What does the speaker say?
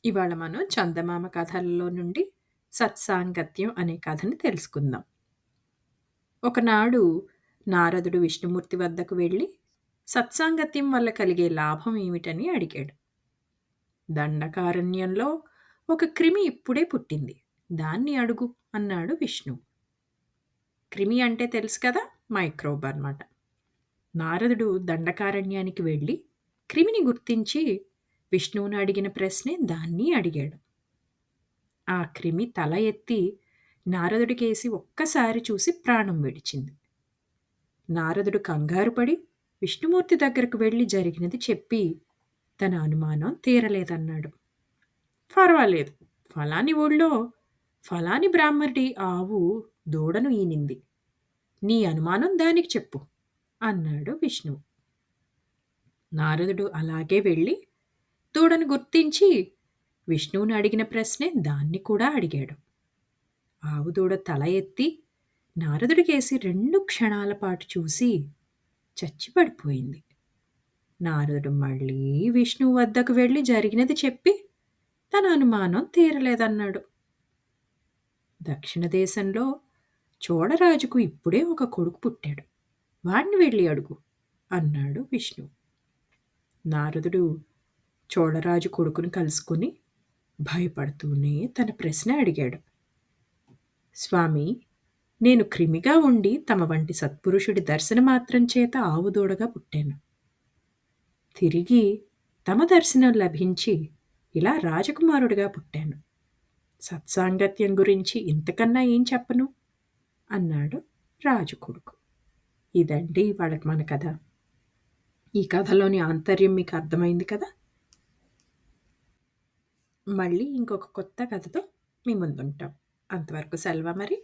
ఇవాళ మనం చందమామ కథల్లో నుండి సత్సాంగత్యం అనే కథని తెలుసుకుందాం. ఒకనాడు నారదుడు విష్ణుమూర్తి వద్దకు వెళ్ళి సత్సాంగత్యం వల్ల కలిగే లాభం ఏమిటని అడిగాడు. దండకారణ్యంలో ఒక క్రిమి ఇప్పుడే పుట్టింది. దాన్ని అడుగు అన్నాడు విష్ణు. క్రిమి అంటే తెలుసు కదా, మైక్రోబ్ అన్నమాట. నారదుడు దండకారణ్యానికి వెళ్ళి క్రిమిని గుర్తించి విష్ణువుని అడిగిన ప్రశ్నే దాన్ని అడిగాడు. ఆ క్రిమి తల ఎత్తి నారదుడికేసి ఒక్కసారి చూసి ప్రాణం విడిచింది. నారదుడు కంగారుపడి విష్ణుమూర్తి దగ్గరకు వెళ్ళి జరిగినది చెప్పి తన అనుమానం తీరలేదన్నాడు. పర్వాలేదు, ఫలాని ఊళ్ళో ఫలాని బ్రాహ్మడి ఆవు దూడను ఈనింది. నీ అనుమానం దానికి చెప్పు అన్నాడు విష్ణువు. నారదుడు అలాగే వెళ్ళి దూడను గుర్తించి విష్ణువుని అడిగిన ప్రశ్నే దాన్ని కూడా అడిగాడు. ఆవు దూడ తల ఎత్తి నారదుడికేసి 2 క్షణాల పాటు చూసి చచ్చి పడిపోయింది. నారదుడు మళ్ళీ విష్ణువు వద్దకు వెళ్ళి జరిగినది చెప్పి తన అనుమానం తీరలేదన్నాడు. దక్షిణ దేశంలో చోళరాజుకు ఇప్పుడే ఒక కొడుకు పుట్టాడు. వాడిని వెళ్ళి అడుగు అన్నాడు విష్ణువు. నారదుడు చోళరాజు కొడుకుని కలుసుకుని భయపడుతూనే తన ప్రశ్న అడిగాడు. స్వామి, నేను క్రిమిగా ఉండి తమ వంటి సత్పురుషుడి దర్శనమాత్రం చేత ఆవుదూడగా పుట్టాను. తిరిగి తమ దర్శనం లభించి ఇలా రాజకుమారుడిగా పుట్టాను. సత్సాంగత్యం గురించి ఇంతకన్నా ఏం చెప్పను అన్నాడు రాజు కొడుకు. ఇదండి వాళ్ళకి మన కథ. ఈ కథలోని ఆంతర్యం మీకు అర్థమైంది కదా. మళ్ళీ ఇంకొక కొత్త కథతో మీ ముందుంటాం. అంతవరకు సెలవు మరి.